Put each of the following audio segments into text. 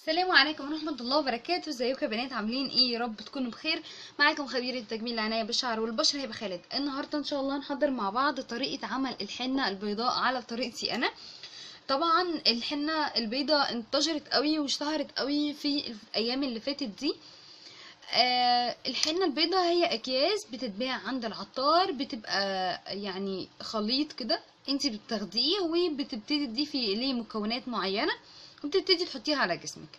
السلام عليكم ورحمة الله وبركاته. ازيكم يا بنات؟ عاملين ايه؟ يا رب تكونوا بخير. معاكم خبيرة تجميل العناية بالشعر والبشرة هبة خالد. النهاردة ان شاء الله هنحضر مع بعض طريقة عمل الحنة البيضاء على طريقتي انا. طبعا الحنة البيضاء انتشرت قوي واشتهرت قوي في الايام اللي فاتت دي. الحنة البيضاء هي اكياس بتتباع عند العطار، بتبقى يعني خليط كده انتي بتاخديه وبتبتدي تضيفي اليه مكونات معينة وبتبتدي تحطيها على جسمك.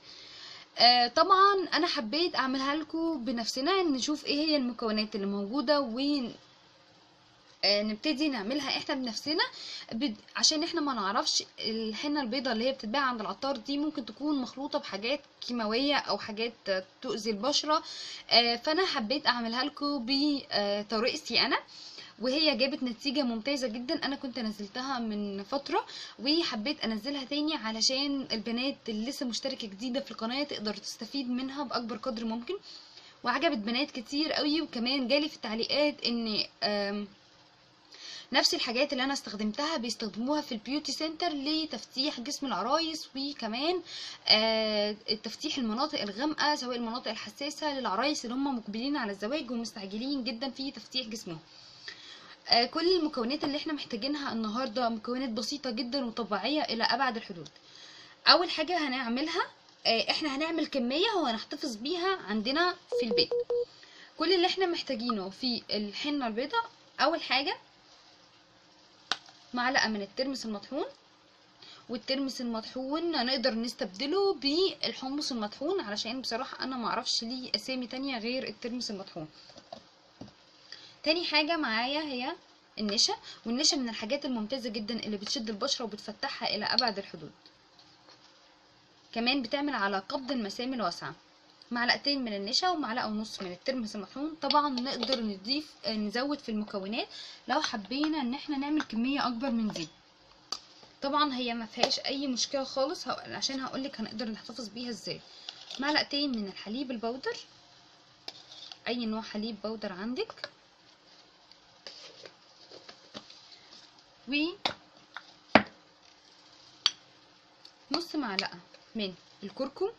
طبعا انا حبيت اعملها لكم بنفسنا، نشوف ايه هي المكونات اللي موجودة ونبتدي نعملها احنا بنفسنا، عشان احنا ما نعرفش الحنة البيضاء اللي هي بتتباع عند العطار دي ممكن تكون مخلوطة بحاجات كيماوية او حاجات تؤذي البشرة. فانا حبيت اعملها لكم بطريقتي انا، وهي جابت نتيجة ممتازة جدا. انا كنت نزلتها من فترة وحبيت انزلها تاني علشان البنات اللي لسه مشتركة جديدة في القناة تقدر تستفيد منها باكبر قدر ممكن، وعجبت بنات كتير قوي. وكمان جالي في التعليقات ان نفس الحاجات اللي انا استخدمتها بيستخدموها في البيوتي سنتر لتفتيح جسم العرايس، وكمان تفتيح المناطق الغامقة سواء المناطق الحساسة للعرايس اللي هم مقبلين على الزواج ومستعجلين جدا في تفتيح جسمهم. كل المكونات اللي احنا محتاجينها النهاردة مكونات بسيطة جدا وطبيعية الى ابعد الحدود. اول حاجة هنعملها، احنا هنعمل كمية وهنحتفظ بيها عندنا في البيت. كل اللي احنا محتاجينه في الحنة البيضاء، اول حاجة معلقة من الترمس المطحون، والترمس المطحون نقدر نستبدله بالحمص المطحون علشان بصراحة انا معرفش ليه اسامي تانية غير الترمس المطحون. تاني حاجة معايا هي النشا، والنشا من الحاجات الممتازة جدا اللي بتشد البشرة وبتفتحها الى ابعد الحدود، كمان بتعمل على قبض المسام الواسعة. معلقتين من النشا ومعلقة ونص من الترمس المطحون. طبعا نقدر نزود في المكونات لو حبينا ان احنا نعمل كمية اكبر من دي. طبعا هي ما فيهاش اي مشكلة خالص، عشان هقولك هنقدر نحتفظ بيها ازاي. معلقتين من الحليب البودر، اي نوع حليب بودر عندك، ونص معلقة من الكركم.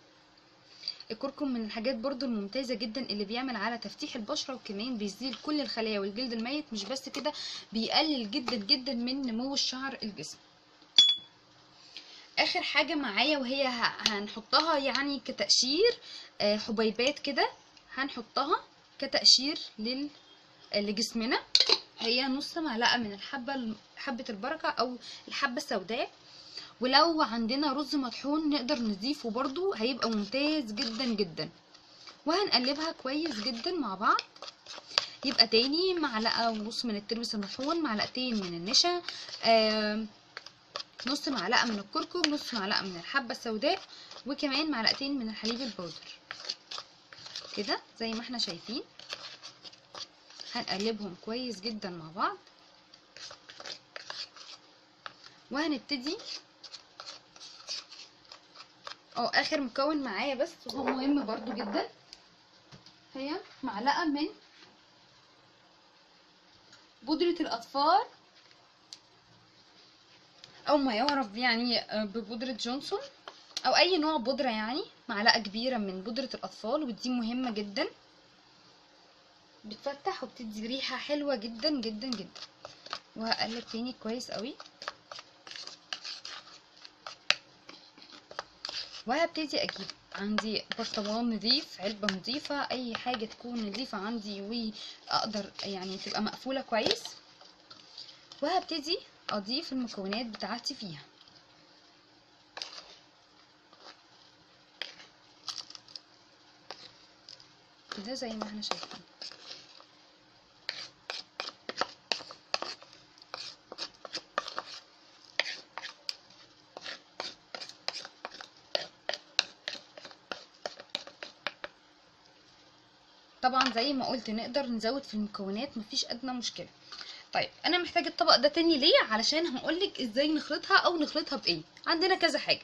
الكركم من الحاجات برضو الممتازة جدا اللي بيعمل على تفتيح البشرة، وكمان بيزيل كل الخلايا والجلد الميت. مش بس كده، بيقلل جدا جدا من نمو الشعر الجسم. اخر حاجة معايا وهي هنحطها يعني كتقشير، حبيبات كده هنحطها كتقشير لجسمنا. هي نص معلقة من حبة البركة او الحبة السوداء، ولو عندنا رز مطحون نقدر نضيفه برضو هيبقى ممتاز جدا جدا. وهنقلبها كويس جدا مع بعض. يبقى تاني معلقة ونص من الترمس المطحون، معلقتين من النشا، نص معلقة من الكركم، نص معلقة من الحبة السوداء، وكمان معلقتين من الحليب البودر كده زي ما احنا شايفين. هنقلبهم كويس جدا مع بعض، وهنبتدي اخر مكون معايا بس وهو مهم برضو جدا، هي معلقة من بودرة الاطفال او ما يعرف يعني ببودرة جونسون او اي نوع بودرة، يعني معلقة كبيرة من بودرة الاطفال، ودي مهمة جدا بتفتح وبتدي ريحة حلوة جدا جدا جدا. وهقلب تاني كويس قوي، وهبتدي اجيب عندي برطمان نظيف، علبة نظيفة، اي حاجة تكون نظيفة عندي واقدر يعني تبقى مقفولة كويس، وهبتدي اضيف المكونات بتاعتي فيها كده زي ما احنا شايفين. طبعا زي ما قلت نقدر نزود في المكونات، مفيش ادنى مشكلة. طيب انا محتاجه الطبق ده تاني ليه؟ علشان هقولك ازاي نخلطها او نخلطها بايه. عندنا كذا حاجه.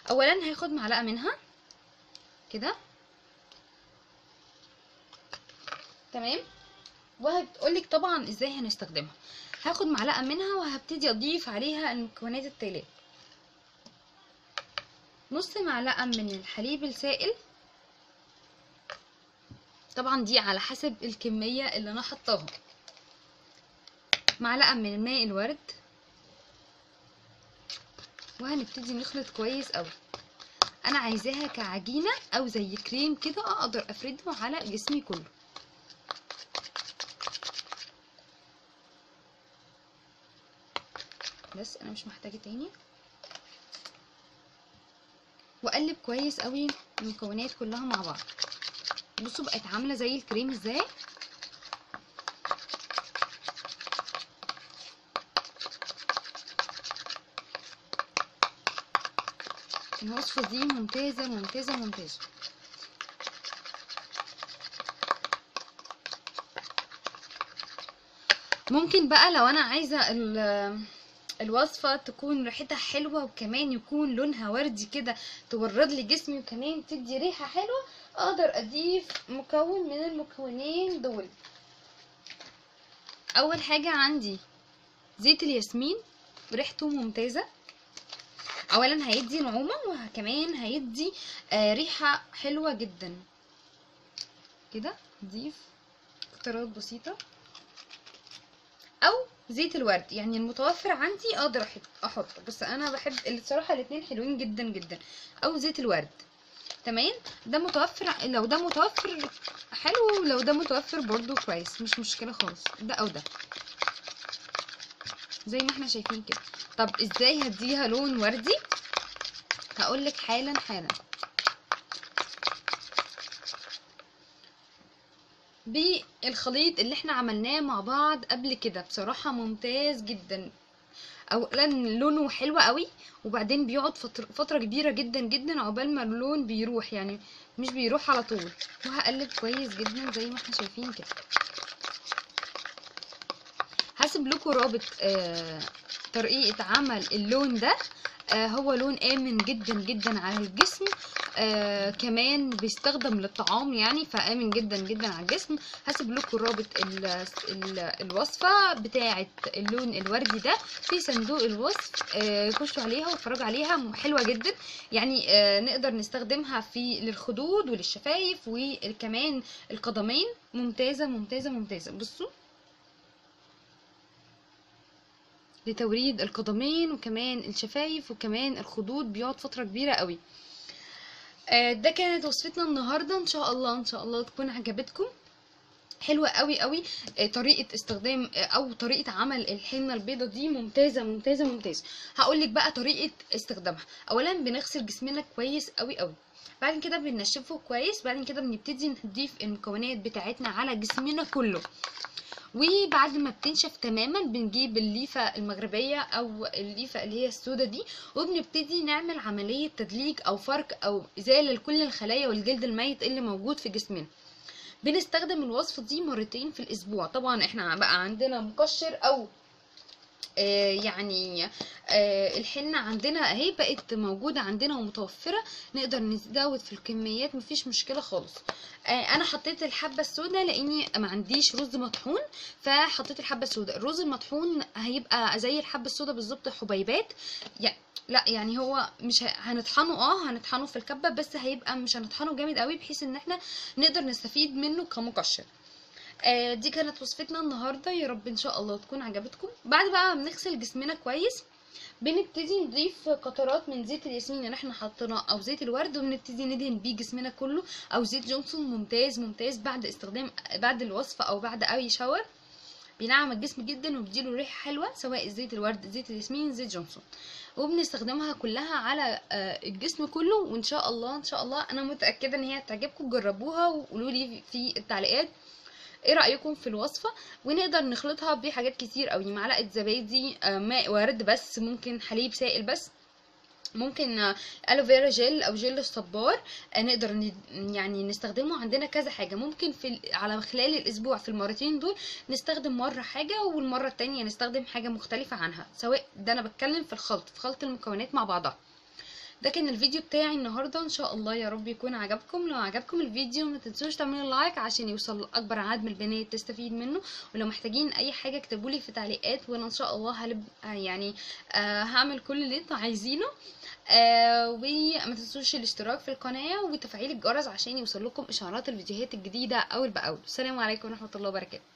اولا هاخد معلقه منها كده، تمام، وهتقولك طبعا ازاي هنستخدمها. هاخد معلقه منها وهبتدي اضيف عليها المكونات التاليه. نص معلقة من الحليب السائل، طبعا دي على حسب الكمية اللي انا حطاها. معلقة من ماء الورد، وهنبتدي نخلط كويس قوي. انا عايزاها كعجينة او زي كريم كده اقدر افرده على جسمي كله. بس انا مش محتاجة تاني. واقلب كويس قوي المكونات كلها مع بعض. بصوا بقت عاملة زي الكريم ازاي. الوصفة دي ممتازة ممتازة ممتازة. ممكن بقى لو انا عايزة الوصفة تكون ريحتها حلوة وكمان يكون لونها وردي كده تورد لي جسمي وكمان تدي ريحة حلوة، اقدر اضيف مكون من المكونين دول. اول حاجة عندي زيت الياسمين، ريحته ممتازة. اولا هيدي نعومة وكمان هيدي ريحة حلوة جدا كده. نضيف قطرات بسيطة. او زيت الورد يعني المتوفر عندي اقدر احطه، بس انا بحب الصراحه الاتنين حلوين جدا جدا. او زيت الورد تمام، ده متوفر. لو ده متوفر حلو، ولو ده متوفر برضو كويس، مش مشكله خالص، ده او ده زي ما احنا شايفين كده. طب ازاي هديها لون وردي؟ هقولك حالا حالا. بالخليط اللي احنا عملناه مع بعض قبل كده، بصراحه ممتاز جدا. اولا لونه حلو قوي، وبعدين بيقعد فتره كبيره جدا جدا عقبال ما اللون بيروح، يعني مش بيروح على طول. وهقلب كويس جدا زي ما احنا شايفين كده. هسيب لكم رابط طريقه عمل اللون ده. هو لون آمن جدا جدا على الجسم. كمان بيستخدم للطعام يعني، فآمن جدا جدا على الجسم. هسيب لكم رابط الوصفة بتاعة اللون الوردي ده في صندوق الوصف. خشوا عليها واتفرجوا عليها، حلوة جدا يعني. نقدر نستخدمها للخدود وللشفايف وكمان القدمين. ممتازة ممتازة ممتازة. بصوا، لتوريد القدمين وكمان الشفايف وكمان الخدود، بيقعد فترة كبيرة قوي. ده كانت وصفتنا النهاردة. ان شاء الله ان شاء الله تكون عجبتكم. حلوة قوي قوي. طريقة استخدام او طريقة عمل الحنة البيضة دي ممتازة ممتازة ممتازة. هقولك بقى طريقة استخدامها. اولا بنغسل جسمنا كويس قوي قوي، بعد كده بننشفه كويس، بعد كده بنبتدي نضيف المكونات بتاعتنا على جسمنا كله. وبعد ما بتنشف تماما بنجيب الليفة المغربية او الليفة اللي هي السودة دي، وبنبتدي نعمل عملية تدليك او فرك او ازالة لكل الخلايا والجلد الميت اللي موجود في جسمنا. بنستخدم الوصفة دي مرتين في الاسبوع. طبعا احنا بقى عندنا مقشر او يعني الحنة عندنا اهي بقت موجودة عندنا ومتوفرة، نقدر نزود في الكميات، مفيش مشكلة خالص. انا حطيت الحبة السوداء لاني ما عنديش رز مطحون، فحطيت الحبة السوداء. الرز المطحون هيبقى زي الحبة السوداء بالظبط، حبيبات يعني. لا يعني هو مش هنطحنه، هنطحنه في الكبة، بس هيبقى مش هنطحنه جامد قوي بحيث ان احنا نقدر نستفيد منه كمقشر. دي كانت وصفتنا النهارده، يا رب ان شاء الله تكون عجبتكم. بعد بقى ما بنغسل جسمنا كويس بنبتدي نضيف قطرات من زيت الياسمين اللي احنا حطيناه او زيت الورد، وبنبتدي ندهن بيه جسمنا كله، او زيت جونسون. ممتاز ممتاز بعد استخدام، بعد الوصفه او بعد اي شاور، بينعم الجسم جدا وبيديله ريحه حلوه، سواء زيت الورد، زيت الياسمين، زيت جونسون. وبنستخدمها كلها على الجسم كله. وان شاء الله ان شاء الله انا متاكده ان هي تعجبكم. جربوها وقولوا لي في التعليقات ايه رأيكم في الوصفة. ونقدر نخلطها بحاجات كتير قوي. معلقة زبادي، ماء ورد بس، ممكن حليب سائل بس، ممكن الوفيرا جيل او جيل الصبار. نقدر يعني نستخدمه. عندنا كذا حاجة ممكن على خلال الاسبوع في المرتين دول نستخدم مرة حاجة، والمرة التانية نستخدم حاجة مختلفة عنها. سواء ده انا بتكلم في الخلط، في خلط المكونات مع بعضها. ده كان الفيديو بتاعي النهارده، ان شاء الله يا رب يكون عجبكم. لو عجبكم الفيديو ما تنسوش تعملوا لايك عشان يوصل لاكبر عدد من البنات تستفيد منه. ولو محتاجين اي حاجه اكتبولي في تعليقات، وانا ان شاء الله يعني هعمل كل اللي انتوا عايزينه. وما تنسوش الاشتراك في القناه وتفعيل الجرس عشان يوصل لكم اشعارات الفيديوهات الجديده اول باول. السلام عليكم ورحمه الله وبركاته.